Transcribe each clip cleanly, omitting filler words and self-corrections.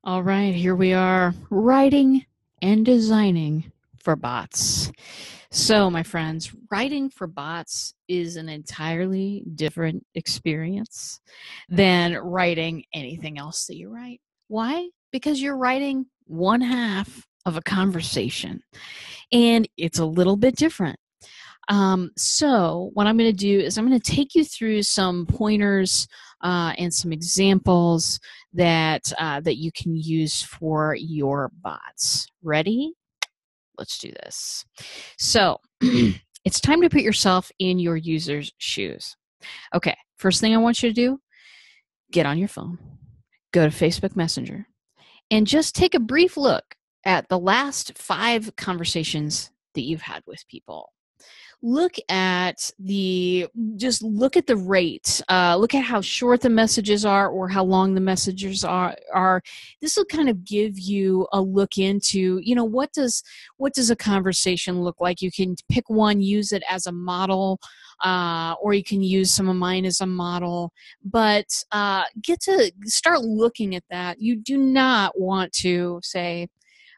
All right, here we are, writing and designing for bots. So, my friends, writing for bots is an entirely different experience than writing anything else that you write. Why? Because you're writing one half of a conversation, and it's a little bit different. So what I'm going to do is I'm going to take you through some pointers and some examples that you can use for your bots. Ready? Let's do this. So it's time to put yourself in your user's shoes. Okay, first thing I want you to do, get on your phone, go to Facebook Messenger, and just take a brief look at the last 5 conversations that you've had with people. Look at the rate. Look at how short the messages are or how long the messages are. This will kind of give you a look into, what does a conversation look like. You can pick one, use it as a model, or you can use some of mine as a model, but get to start looking at that. You do not want to say,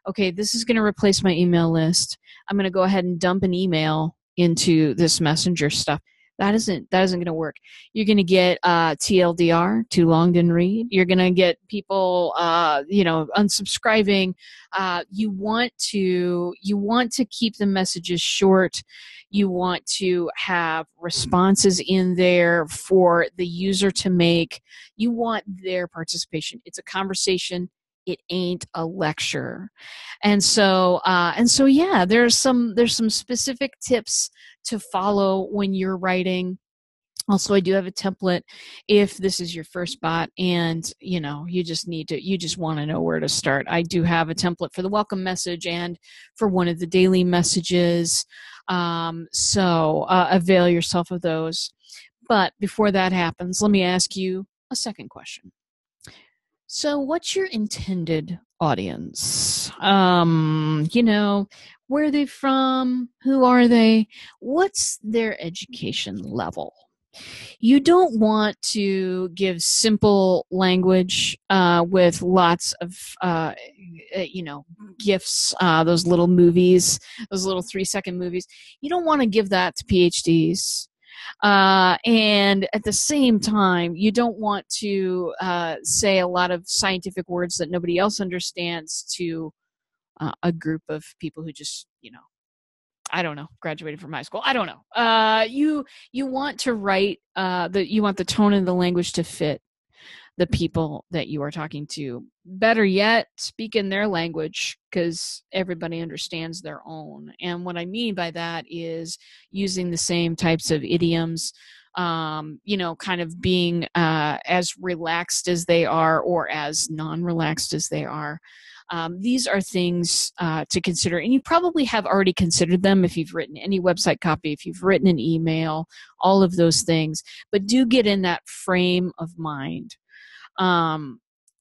okay, this is going to replace my email list. I'm going to go ahead and dump an email into this messenger stuff. That isn't going to work. You're going to get TLDR, too long didn't read. You're going to get people unsubscribing. You want to keep the messages short. You want to have responses in there for the user to make. You want their participation. It's a conversation. It ain't a lecture. And so yeah, there's some specific tips to follow when you're writing. Also, I do have a template if this is your first bot and you just want to know where to start. I do have a template for the welcome message and for one of the daily messages. So avail yourself of those. But before that happens, let me ask you a second question. So what's your intended audience? Where are they from? Who are they? What's their education level? You don't want to give simple language with lots of, GIFs, those little movies, those little 3-second movies. You don't want to give that to PhDs. And at the same time, you don't want to say a lot of scientific words that nobody else understands to a group of people who just, I don't know, graduated from high school. I don't know. You want to write you want the tone and the language to fit the people that you are talking to. Better yet, speak in their language because everybody understands their own. And what I mean by that is using the same types of idioms, kind of being as relaxed as they are or as non-relaxed as they are. These are things to consider, and you probably have already considered them if you've written any website copy, if you've written an email, all of those things. But do get in that frame of mind.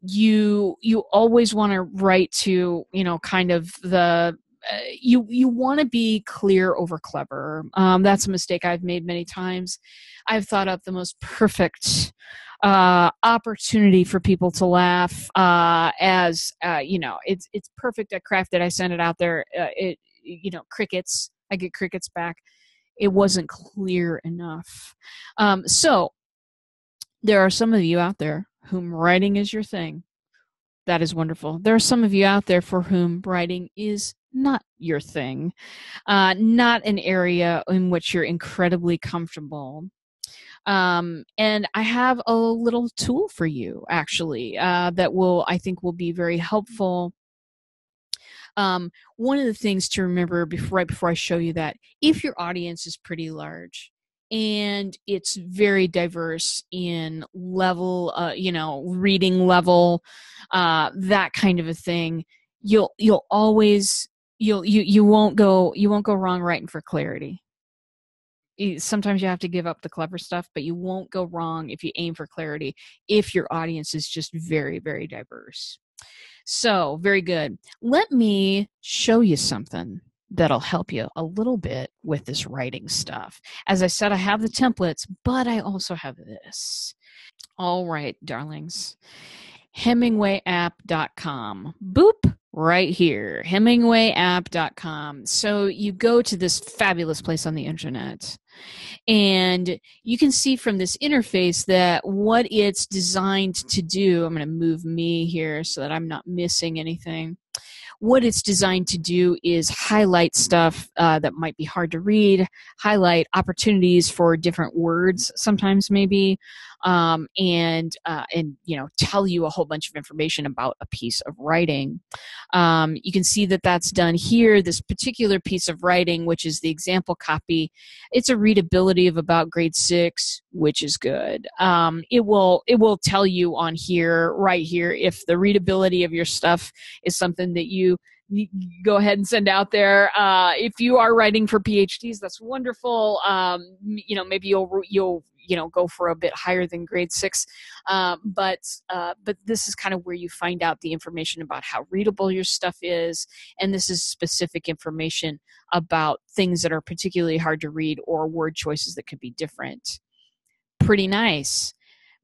You always want to write to kind of the you want to be clear over clever. That's a mistake I've made many times. I've thought up the most perfect opportunity for people to laugh it's perfect. I crafted, I sent it out there. Crickets. I get crickets back. It wasn't clear enough. So there are some of you out there whom writing is your thing. That is wonderful. There are some of you out there for whom writing is not your thing, not an area in which you're incredibly comfortable. And I have a little tool for you, actually, that I think will be very helpful. One of the things to remember right before I show you that, if your audience is pretty large and it's very diverse in level, reading level, that kind of a thing, you won't go wrong writing for clarity. Sometimes you have to give up the clever stuff, but you won't go wrong if you aim for clarity if your audience is just very, very diverse. So, very good. Let me show you something that'll help you a little bit with this writing stuff. As I said, I have the templates, but I also have this. All right, darlings. HemingwayApp.com. Boop, right here, HemingwayApp.com. So you go to this fabulous place on the internet, and you can see from this interface that what it's designed to do, I'm going to move me here so that I'm not missing anything. What it's designed to do is highlight stuff that might be hard to read, highlight opportunities for different words sometimes maybe, and tell you a whole bunch of information about a piece of writing. You can see that that's done here. This particular piece of writing, which is the example copy, it's a readability of about grade 6, which is good. It will tell you on here, right here, if the readability of your stuff is something that you go ahead and send out there. If you are writing for PhDs, that's wonderful. Maybe you'll go for a bit higher than grade 6. But this is kind of where you find out the information about how readable your stuff is. And this is specific information about things that are particularly hard to read or word choices that could be different. Pretty nice.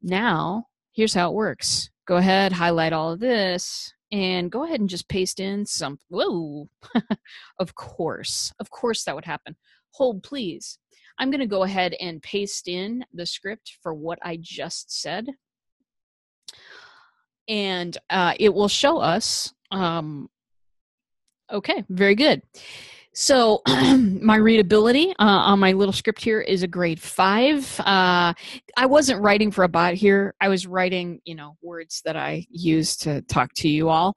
Now, here's how it works. Go ahead, highlight all of this, and go ahead and just paste in some, whoa, of course that would happen. Hold, please. I'm going to go ahead and paste in the script for what I just said. And it will show us, okay, very good. So my readability on my little script here is a grade 5. I wasn't writing for a bot here. I was writing, words that I use to talk to you all.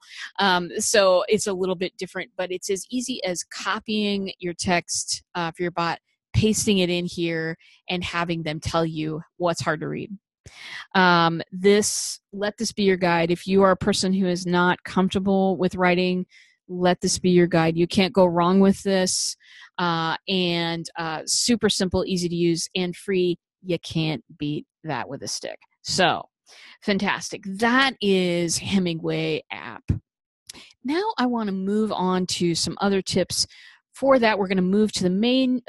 So it's a little bit different, but it's as easy as copying your text for your bot, pasting it in here, and having them tell you what's hard to read. Let this be your guide. If you are a person who is not comfortable with writing, let this be your guide. You can't go wrong with this. And super simple, easy to use, and free. You can't beat that with a stick. So fantastic. That is Hemingway app. Now I want to move on to some other tips. For that, we're going to move to the main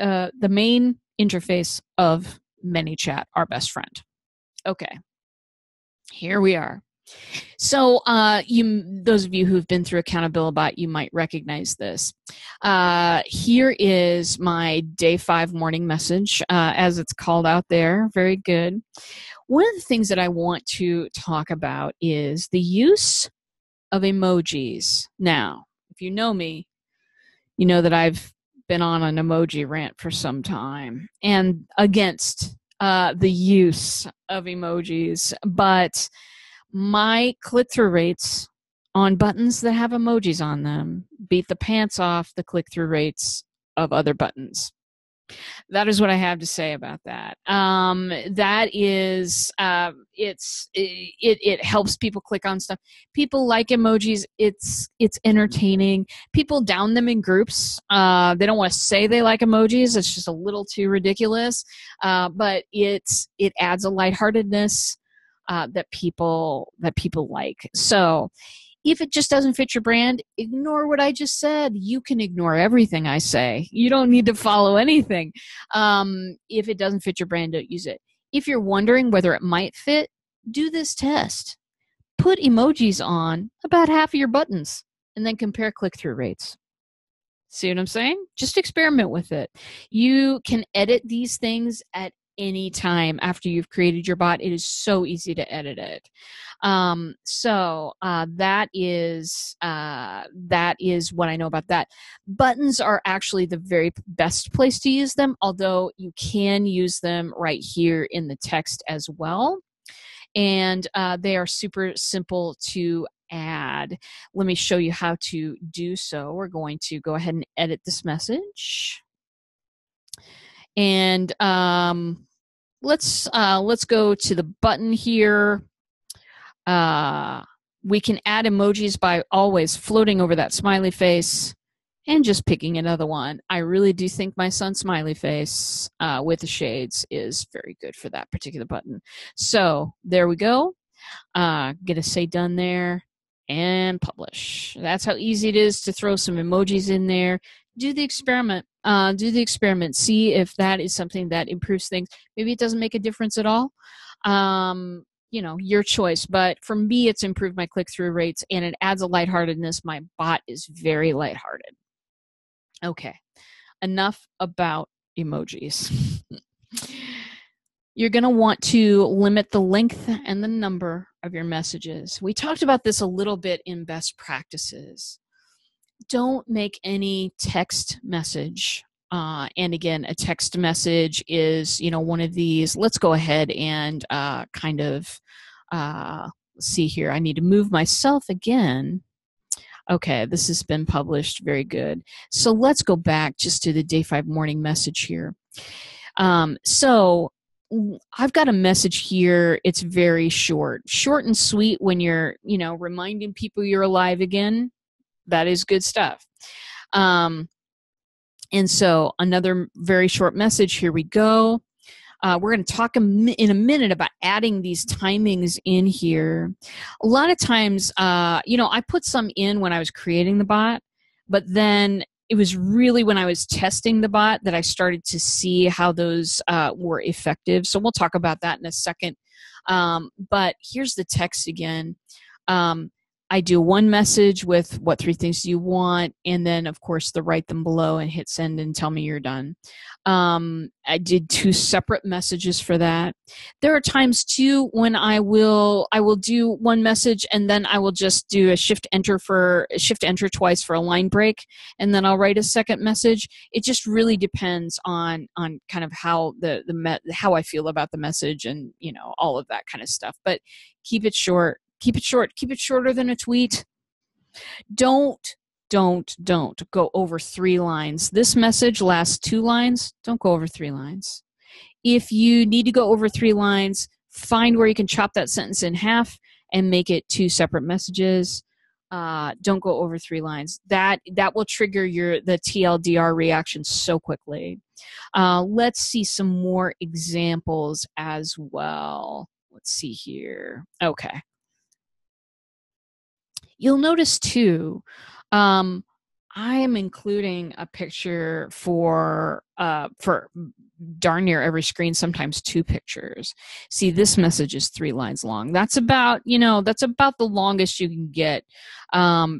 interface of ManyChat, our best friend. Okay, here we are. So those of you who've been through Accountabilibot, you might recognize this. Here is my day 5 morning message, as it's called out there. Very good. One of the things that I want to talk about is the use of emojis. Now, if you know me, you know that I've been on an emoji rant for some time and against the use of emojis, but my click-through rates on buttons that have emojis on them beat the pants off the click-through rates of other buttons. That is what I have to say about that. That is, it helps people click on stuff. People like emojis. It's entertaining. People down them in groups. They don't want to say they like emojis. It's just a little too ridiculous. But it adds a lightheartedness that people like. So if it just doesn't fit your brand, ignore what I just said. You can ignore everything I say. You don't need to follow anything. If it doesn't fit your brand, don't use it. If you're wondering whether it might fit, do this test. Put emojis on about half of your buttons and then compare click-through rates. See what I'm saying? Just experiment with it. You can edit these things at any time after you've created your bot. It is so easy to edit it. So that is what I know about that. Buttons are actually the very best place to use them, although you can use them right here in the text as well. And they are super simple to add. Let me show you how to do so. We're going to go ahead and edit this message. And let's go to the button here. We can add emojis by always floating over that smiley face and just picking another one. I really do think my son's smiley face with the shades is very good for that particular button. So there we go. Gonna say done there and publish. That's how easy it is to throw some emojis in there. Do the experiment. See if that is something that improves things. Maybe it doesn't make a difference at all. your choice. But for me, it's improved my click-through rates, and it adds a lightheartedness. My bot is very lighthearted. Okay, enough about emojis. You're going to want to limit the length and the number of your messages. We talked about this a little bit in best practices. Don't make any text message. And again, a text message is, one of these. Let's go ahead and let's see here. I need to move myself again. Okay, this has been published. Very good. So let's go back just to the day 5 morning message here. So I've got a message here. It's very short and sweet when you're, reminding people you're alive again. That is good stuff. And so another very short message. Here we go. We're going to talk in a minute about adding these timings in here. A lot of times, I put some in when I was creating the bot, but then it was really when I was testing the bot that I started to see how those were effective. So we'll talk about that in a second. But here's the text again. I do one message with what 3 things do you want, and then of course the write them below and hit send and tell me you're done. I did 2 separate messages for that. There are times too when I will do one message and then I will just do a shift enter twice for a line break, and then I'll write a second message. It just really depends on kind of how how I feel about the message and all of that kind of stuff. But keep it short. Keep it short. Keep it shorter than a tweet. Don't go over 3 lines. This message lasts 2 lines. Don't go over 3 lines. If you need to go over 3 lines, find where you can chop that sentence in half and make it 2 separate messages. Don't go over 3 lines. That will trigger the TLDR reaction so quickly. Let's see some more examples as well. Let's see here. Okay. You'll notice too, I am including a picture for darn near every screen, sometimes 2 pictures. See, this message is 3 lines long. That's about the longest you can get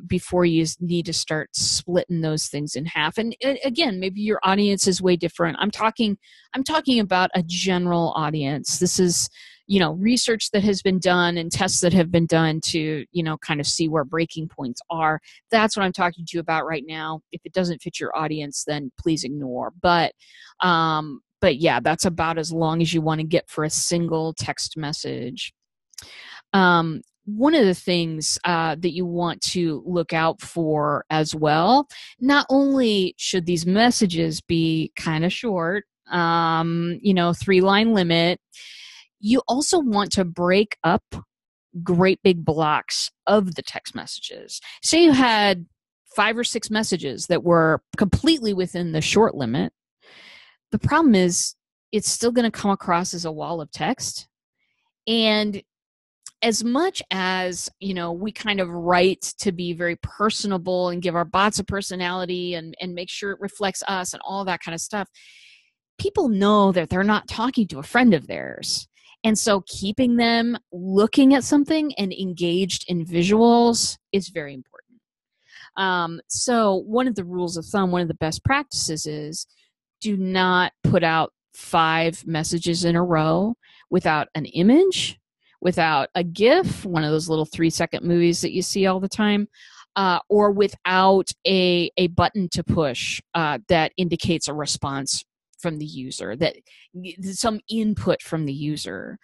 before you need to start splitting those things in half. And again, maybe your audience is way different. I'm talking about a general audience. This is research that has been done and tests that have been done to, kind of see where breaking points are. That's what I'm talking to you about right now. If it doesn't fit your audience, then please ignore. But yeah, that's about as long as you want to get for a single text message. One of the things that you want to look out for as well, not only should these messages be kind of short, 3-line limit, you also want to break up great big blocks of the text messages. Say you had 5 or 6 messages that were completely within the short limit. The problem is it's still going to come across as a wall of text. And as much as, we kind of write to be very personable and give our bots a personality and make sure it reflects us and all that kind of stuff, people know that they're not talking to a friend of theirs. And so keeping them looking at something and engaged in visuals is very important. So one of the rules of thumb, one of the best practices is do not put out 5 messages in a row without an image, without a GIF, one of those little 3-second movies that you see all the time, or without a button to push that indicates a response from the user, that some input from the user,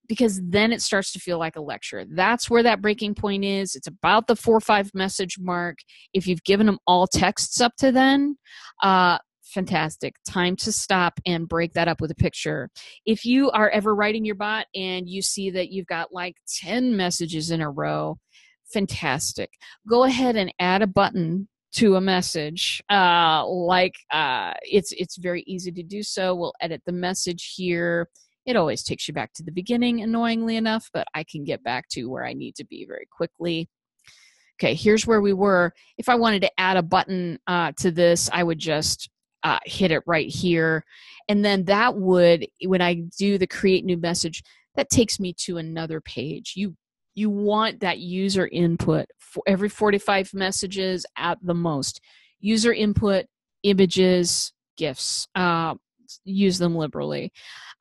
because then it starts to feel like a lecture. That's where that breaking point is. It's about the 4 or 5 message mark. If you've given them all texts up to then, fantastic. Time to stop and break that up with a picture. If you are ever writing your bot and you see that you've got like 10 messages in a row, fantastic. Go ahead and add a button to a message. It's very easy to do so. We'll edit the message here. It always takes you back to the beginning, annoyingly enough, but I can get back to where I need to be very quickly. Okay, here's where we were. If I wanted to add a button to this, I would just hit it right here. And then that would, when I do the create new message, that takes me to another page. You want that user input for every 45 messages at the most. User input, images, GIFs. Use them liberally.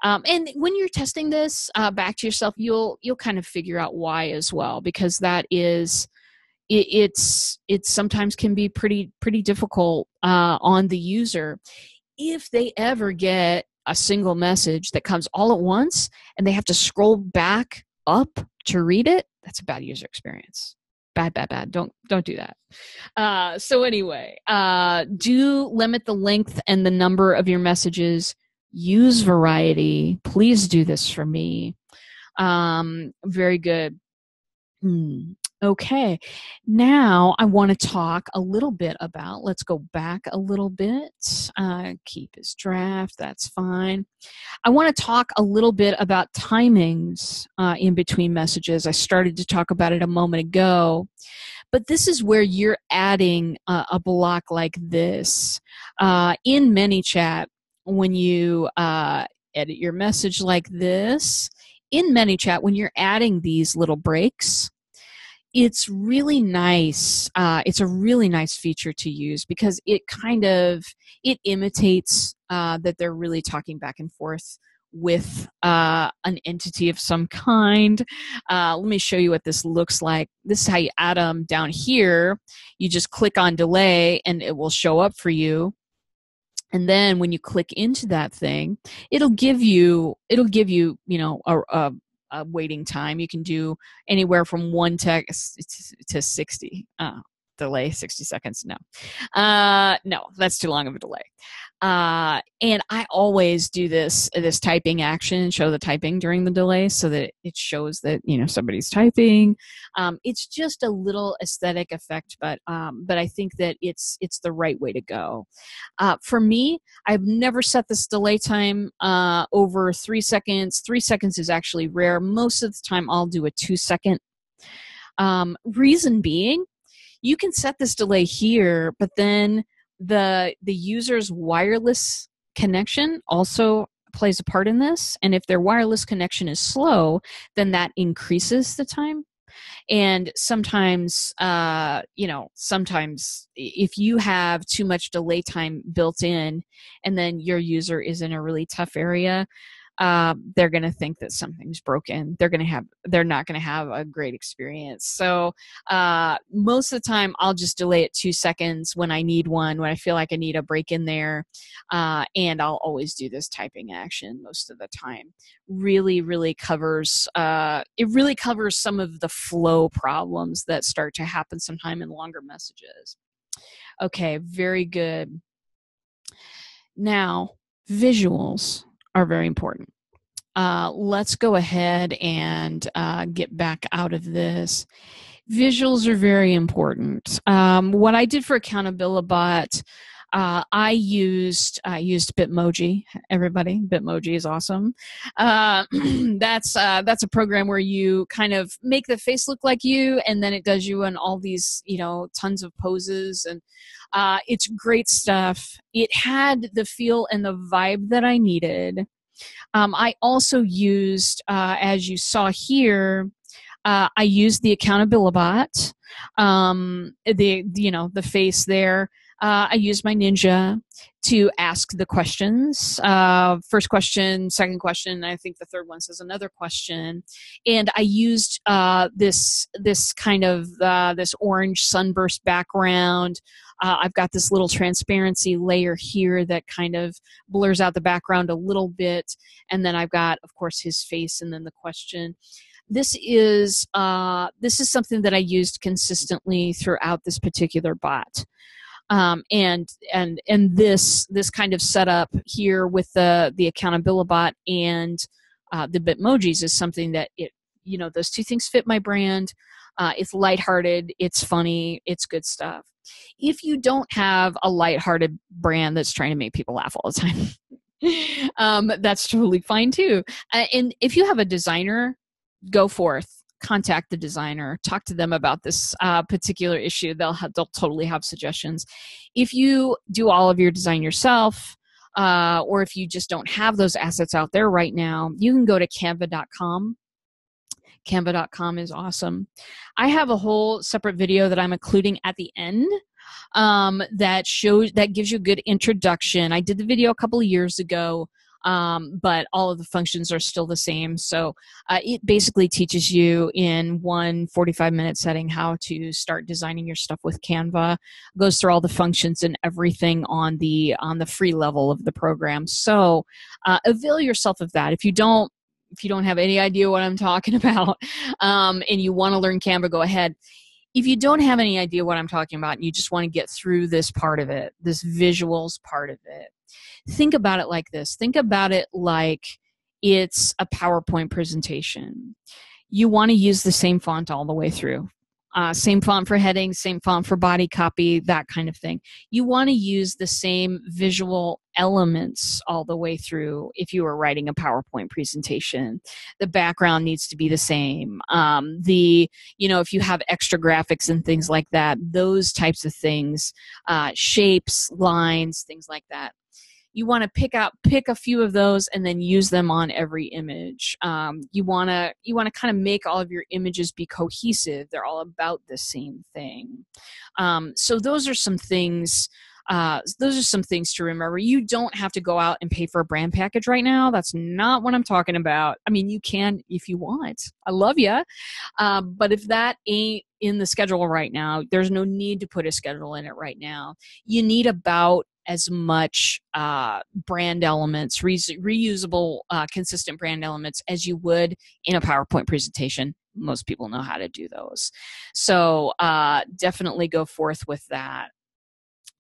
And when you're testing this back to yourself, you'll kind of figure out why as well, because that is it's sometimes can be pretty difficult on the user if they ever get a single message that comes all at once and they have to scroll back up to read it. That's a bad user experience. Bad. Don't do that. So anyway, do limit the length and the number of your messages. Use variety. Please do this for me. Very good. Okay. Now I want to talk a little bit about, let's go back a little bit. Keep as draft. That's fine. I want to talk a little bit about timings in between messages. I started to talk about it a moment ago, but this is where you're adding a block like this. In ManyChat, when you edit your message like this, in ManyChat, when you're adding these little breaks, it's really nice. It's a really nice feature to use because it imitates that they're really talking back and forth with an entity of some kind. Let me show you what this looks like. This is how you add them down here. You just click on delay and it will show up for you. And then when you click into that thing, it'll give you a waiting time. You can do anywhere from 1 text to 60. Delay 60 seconds. No, that's too long of a delay. And I always do this typing action, show the typing during the delay so that it shows that, somebody's typing. It's just a little aesthetic effect, but I think that it's the right way to go. For me, I've never set this delay time over 3 seconds. 3 seconds is actually rare. Most of the time I'll do a 2 second. Reason being, you can set this delay here, but then the user's wireless connection also plays a part in this. And if their wireless connection is slow, then that increases the time. And sometimes, if you have too much delay time built in and then your user is in a really tough area, they're going to think that something's broken. They're not going to have a great experience. So most of the time I'll just delay it 2 seconds when I need one, when I feel like I need a break in there. And I'll always do this typing action most of the time. Really covers, it really covers some of the flow problems that start to happen sometime in longer messages. Okay, very good. Now, visuals are very important. Let's go ahead and get back out of this. Visuals are very important. What I did for Accountabilibot, I used Bitmoji. Everybody, Bitmoji is awesome. That's a program where you kind of make the face look like you, and then it does you in all these tons of poses, and it's great stuff. It had the feel and the vibe that I needed. I also used, as you saw here, I used the Accountabilibot, the face there. I used my Ninja to ask the questions. First question, second question, I think the third one says another question. And I used this kind of this orange sunburst background. I've got this little transparency layer here that kind of blurs out the background a little bit. And then I've got, of course, his face and then the question. This is something that I used consistently throughout this particular bot. And this kind of setup here with the Accountabilibot and the Bitmojis is something that those two things fit my brand. It's lighthearted, it's funny, it's good stuff. If you don't have a lighthearted brand that's trying to make people laugh all the time, that's totally fine too. And if you have a designer, go forth. Contact the designer, talk to them about this particular issue. They'll totally have suggestions. If you do all of your design yourself, or if you just don't have those assets out there right now, you can go to canva.com. Canva.com is awesome. I have a whole separate video that I'm including at the end that gives you a good introduction. I did the video a couple of years ago, but all of the functions are still the same. So it basically teaches you in one 45-minute setting how to start designing your stuff with Canva. It goes through all the functions and everything on the free level of the program. So avail yourself of that. If you don't have any idea what I'm talking about, and you want to learn Canva, go ahead. If you don't have any idea what I'm talking about and you just want to get through this part of it, this visuals part of it, think about it like this. Think about it like it's a PowerPoint presentation. You want to use the same font all the way through. Same font for headings, same font for body copy, that kind of thing. You want to use the same visual elements all the way through if you were writing a PowerPoint presentation. The background needs to be the same. If you have extra graphics and things like that, those types of things, shapes, lines, things like that. You want to pick a few of those and then use them on every image. You want to kind of make all of your images be cohesive. They're all about the same thing. So those are some things. Those are some things to remember. You don't have to go out and pay for a brand package right now. That's not what I'm talking about. I mean, you can if you want. I love you. But if that ain't in the schedule right now, there's no need to put a schedule in it right now. You need about as much brand elements, reusable, consistent brand elements as you would in a PowerPoint presentation. Most people know how to do those. So definitely go forth with that.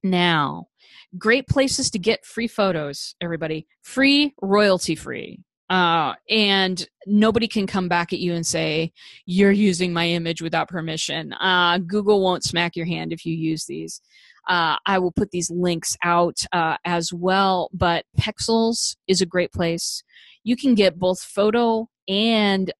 Now, great places to get free photos, everybody. Free, royalty free. And nobody can come back at you and say, you're using my image without permission. Google won't smack your hand if you use these. I will put these links out as well, but Pexels is a great place. You can get both photo and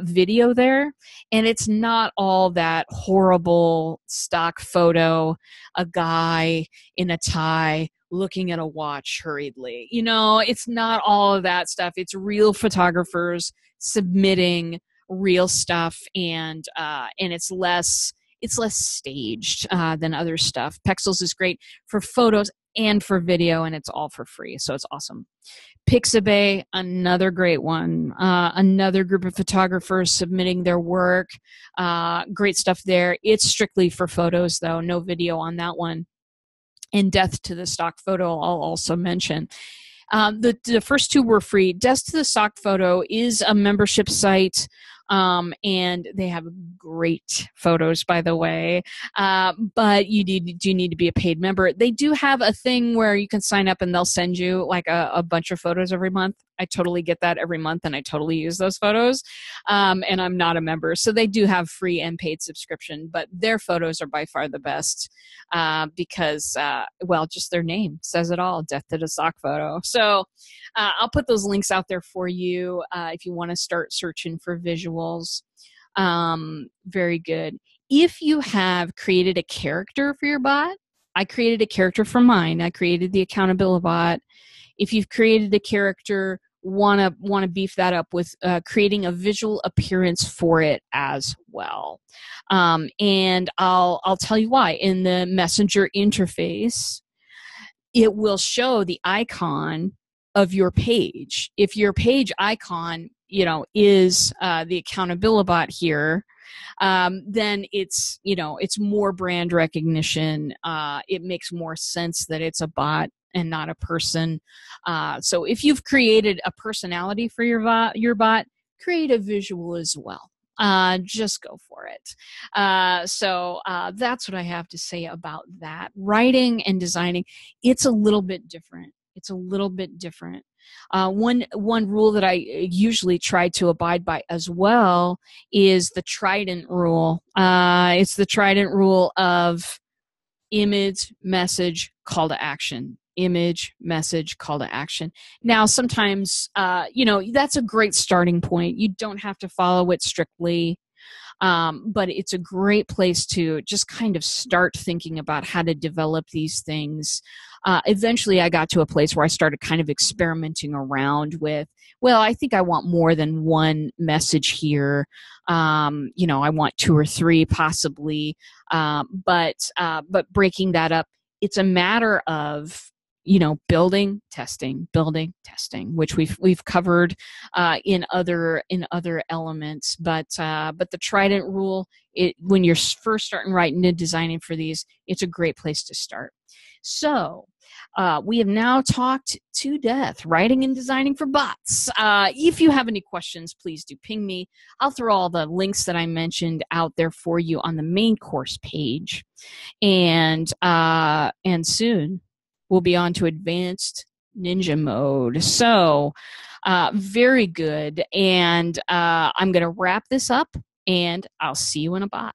video there, and it's not all that horrible stock photo, a guy in a tie looking at a watch hurriedly. It's not all of that stuff. It's real photographers submitting real stuff, and it's less staged than other stuff. Pexels is great for photos and for video, and it's all for free, so it's awesome. Pixabay, another great one. Another group of photographers submitting their work. Great stuff there. It's strictly for photos, though. No video on that one. And Death to the Stock Photo, I'll also mention. The first two were free. Death to the Stock Photo is a membership site. And they have great photos, by the way. But you do need to be a paid member. They do have a thing where you can sign up and they'll send you like a bunch of photos every month. I totally get that every month, and I totally use those photos. And I'm not a member. So they do have free and paid subscription, but their photos are by far the best because, just their name says it all, Death to the Stock Photo. So I'll put those links out there for you if you want to start searching for visuals. Very good. If you have created a character for your bot, I created a character for mine. I created the Accountability bot. If you've created a character, want to beef that up with creating a visual appearance for it as well. And I'll tell you why. In the Messenger interface, it will show the icon of your page. If your page icon, is the Accountability bot here, then it's more brand recognition. It makes more sense that it's a bot and not a person. So if you've created a personality for your bot, create a visual as well. Just go for it. So that's what I have to say about that. Writing and designing, it's a little bit different. One rule that I usually try to abide by as well is the Trident rule. It's the Trident rule of image, message, call to action. Image, message, call to action. Now, sometimes, that's a great starting point. You don't have to follow it strictly. But it's a great place to just kind of start thinking about how to develop these things. Eventually, I got to a place where I started kind of experimenting around with, well, I think I want more than one message here. I want two or three possibly, but breaking that up, it's a matter of building, testing, which we've covered in other elements. But the Trident rule, when you're first starting writing and designing for these, it's a great place to start. So we have now talked to death, writing and designing for bots. If you have any questions, please do ping me. I'll throw all the links that I mentioned out there for you on the main course page. And soon we'll be on to advanced ninja mode. So very good. And I'm going to wrap this up, and I'll see you in a bot.